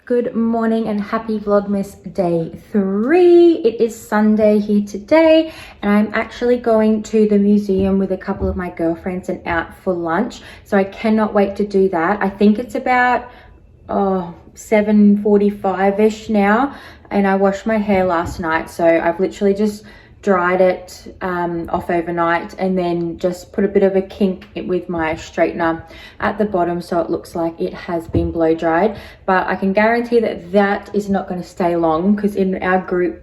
Good morning and happy Vlogmas day 3. It is Sunday here today and I'm actually going to the museum with a couple of my girlfriends and out for lunch. So I cannot wait to do that. I think it's about 7:45ish now, and I washed my hair last night. So I've literally just dried it off overnight and then just put a bit of a kink with my straightener at the bottom so it looks like it has been blow dried. But I can guarantee that that is not going to stay long, because in our group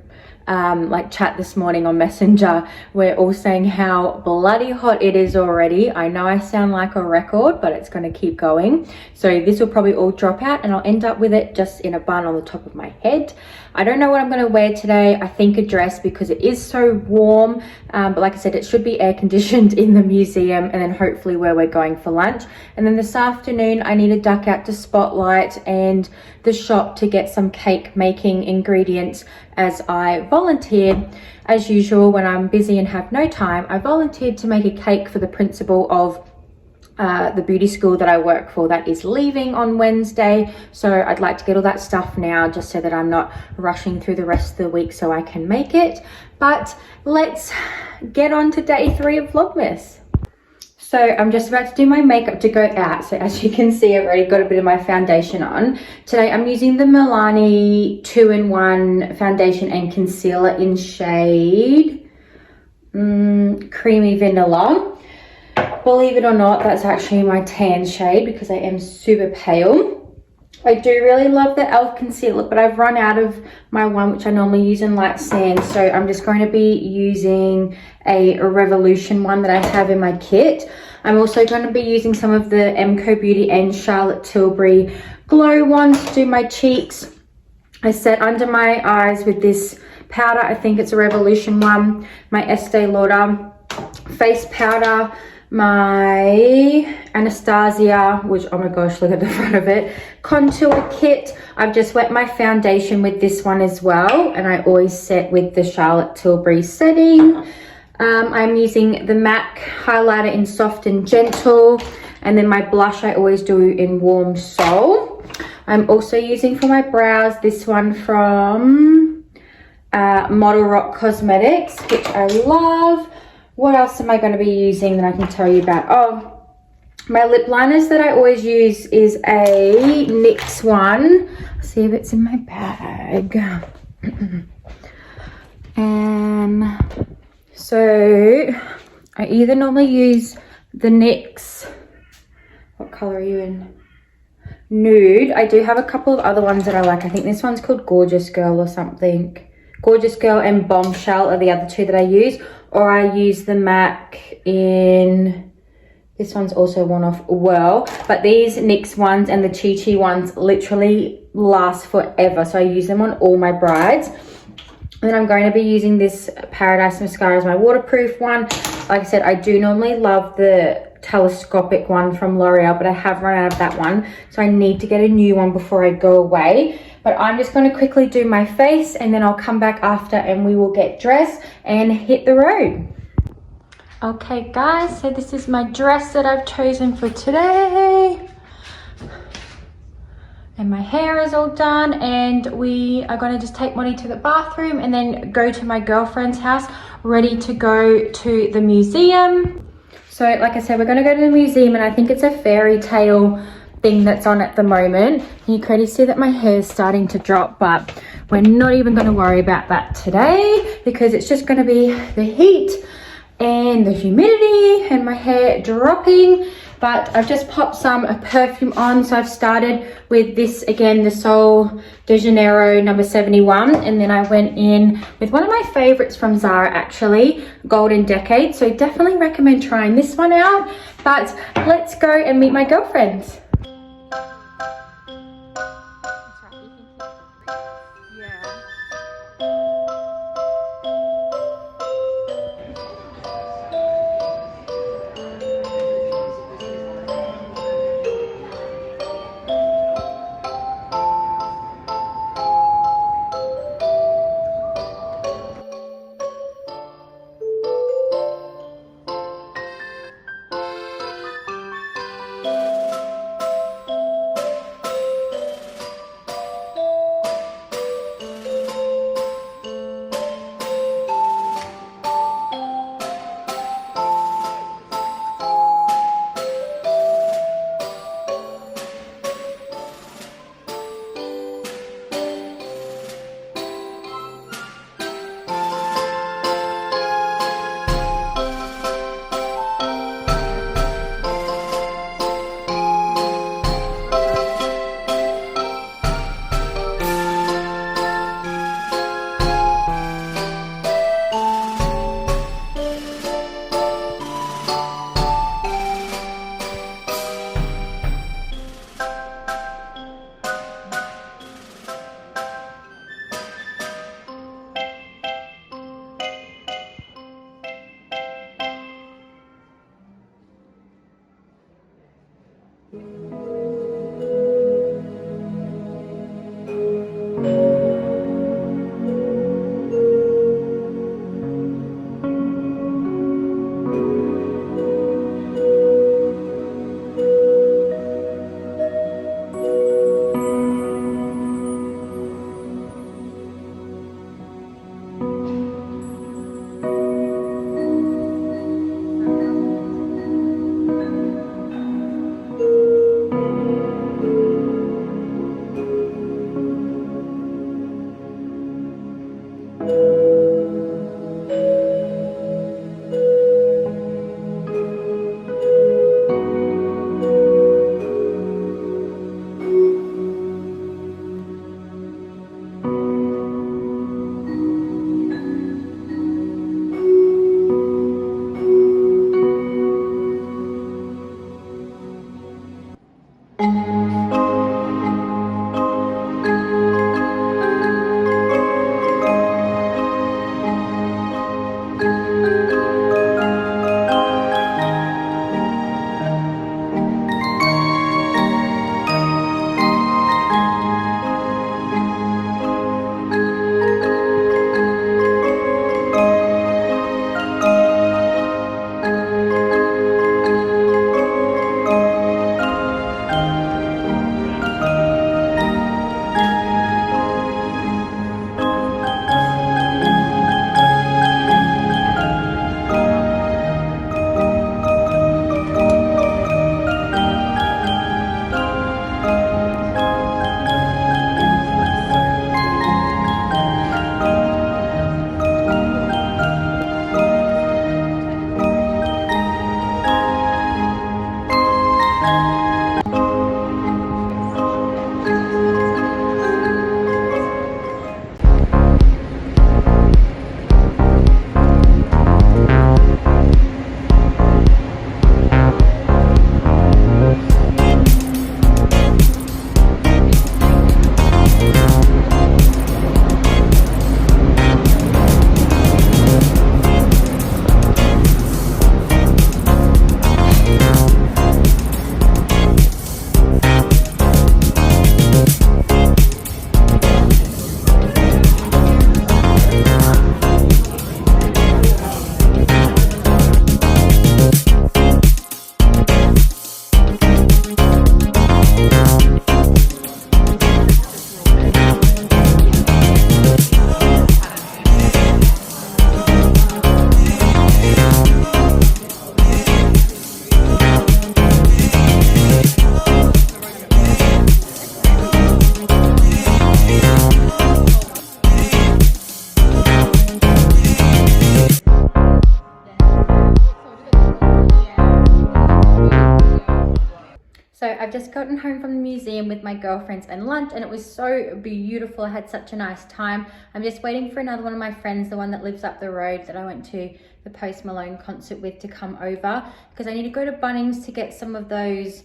like chat this morning on Messenger, we're all saying how bloody hot it is already. I know I sound like a record, but it's going to keep going. So this will probably all drop out and I'll end up with it just in a bun on the top of my head. I don't know what I'm going to wear today. I think a dress, because it is so warm. But like I said, it should be air conditioned in the museum, and then hopefully where we're going for lunch. And then this afternoon, I need to duck out to Spotlight and the shop to get some cake making ingredients, as I volunteered. As usual, when I'm busy and have no time, I volunteered to make a cake for the principal of the beauty school that I work for that is leaving on Wednesday. So I'd like to get all that stuff now, just so that I'm not rushing through the rest of the week so I can make it. But let's get on to day 3 of Vlogmas. So I'm just about to do my makeup to go out. So as you can see, I've already got a bit of my foundation on. Today I'm using the Milani 2-in-1 foundation and concealer in shade Creamy Vanilla. Believe it or not, that's actually my tan shade because I am super pale. I do really love the e.l.f. concealer, but I've run out of my one which I normally use in light sand. So I'm just going to be using a Revolution one that I have in my kit. I'm also going to be using some of the Emco Beauty and Charlotte Tilbury glow ones to do my cheeks. I set under my eyes with this powder. I think it's a Revolution one. My Estee Lauder face powder. My Anastasia, which, oh my gosh, look at the front of it, contour kit. I've just wet my foundation with this one as well, and I always set with the Charlotte Tilbury setting. I'm using the MAC highlighter in Soft and Gentle, and then my blush I always do in Warm Soul. I'm also using for my brows this one from Model Rock Cosmetics, which I love. What else am I going to be using that I can tell you about? Oh, my lip liners that I always use is a NYX one. Let's see if it's in my bag. So I either normally use the NYX, what color are you in? Nude. I do have a couple of other ones that I like. I think this one's called Gorgeous Girl or something. Gorgeous Girl and Bombshell are the other two that I use. Or I use the MAC in, this one's also worn off well, but these NYX ones and the Chi Chi ones literally last forever. So I use them on all my brides. And then I'm going to be using this Paradise mascara as my waterproof one. Like I said, I do normally love the telescopic one from L'Oreal, but I have run out of that one. So I need to get a new one before I go away. But I'm just going to quickly do my face, and then I'll come back after and we will get dressed and hit the road. Okay guys, so this is my dress that I've chosen for today. And my hair is all done, and we are going to just take Monty to the bathroom and then go to my girlfriend's house, ready to go to the museum. So like I said, we're going to go to the museum, and I think it's a Fairytale thing that's on at the moment. You can already see that my hair is starting to drop, but we're not even going to worry about that today, because it's just going to be the heat and the humidity and my hair dropping. But I've just popped some perfume on. So I've started with this again, the Sol de Janeiro number 71, and then I went in with one of my favorites from Zara, actually, Golden Decade. So definitely recommend trying this one out. But let's go and meet my girlfriends. So I've just gotten home from the museum with my girlfriends and lunch, and it was so beautiful. I had such a nice time. I'm just waiting for another one of my friends, the one that lives up the road that I went to the Post Malone concert with, to come over, because I need to go to Bunnings to get some of those,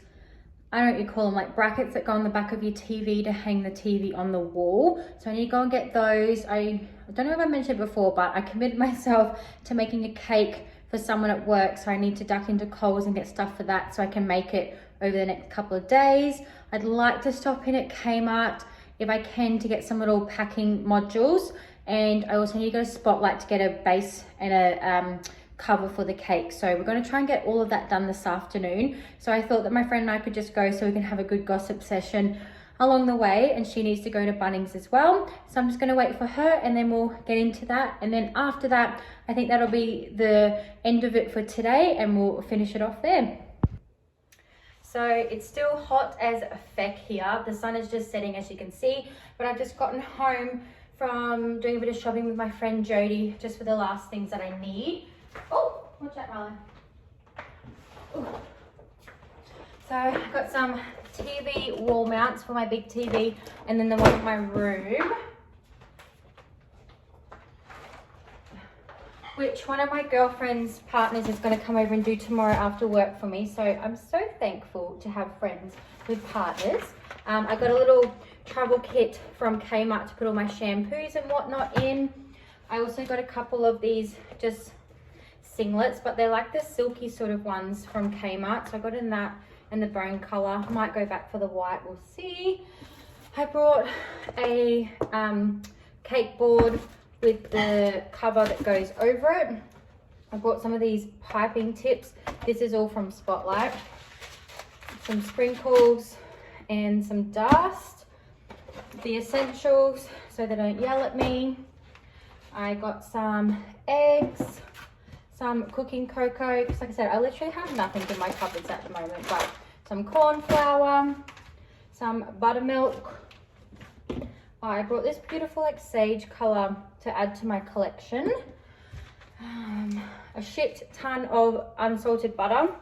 I don't know what you call them, like brackets that go on the back of your TV to hang the TV on the wall. So I need to go and get those. I don't know if I mentioned it before, but I committed myself to making a cake for someone at work. So I need to duck into Coles and get stuff for that so I can make it over the next couple of days. I'd like to stop in at Kmart if I can to get some little packing modules. And I also need to go to Spotlight to get a base and a cover for the cake. So we're going to try and get all of that done this afternoon. So I thought that my friend and I could just go so we can have a good gossip session along the way, and she needs to go to Bunnings as well. So I'm just going to wait for her and then we'll get into that. And then after that, I think that'll be the end of it for today and we'll finish it off there. So it's still hot as a feck here. The sun is just setting, as you can see, but I've just gotten home from doing a bit of shopping with my friend Jody, just for the last things that I need. Oh, watch out, Marlon. Ooh. So I've got some TV wall mounts for my big TV, and then the one in my room, which one of my girlfriend's partners is going to come over and do tomorrow after work for me. So I'm so thankful to have friends with partners. I got a little travel kit from Kmart to put all my shampoos and whatnot in. I also got a couple of these just singlets, but they're like the silky sort of ones from Kmart. So I got in that. and the bone color. Might go back for the white, we'll see. I brought a cake board with the cover that goes over it. I bought some of these piping tips. This is all from Spotlight. Some sprinkles and some dust. The essentials so they don't yell at me. I got some eggs, some cooking cocoa, because like I said, I literally have nothing in my cupboards at the moment, but some corn flour, some buttermilk. I brought this beautiful like sage color to add to my collection. A shit ton of unsalted butter.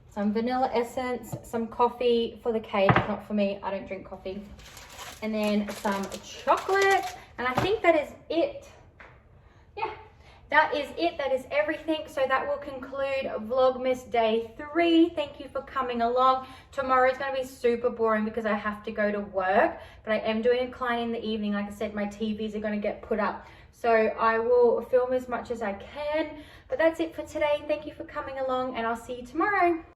Some vanilla essence, some coffee for the cake, not for me, I don't drink coffee. And then some chocolate, and I think that is it. Yeah, that is it, that is everything. So that will conclude Vlogmas day 3. Thank you for coming along. Tomorrow is going to be super boring because I have to go to work, but I am doing a client in the evening. Like I said, my TVs are going to get put up. So I will film as much as I can, but that's it for today. Thank you for coming along, and I'll see you tomorrow.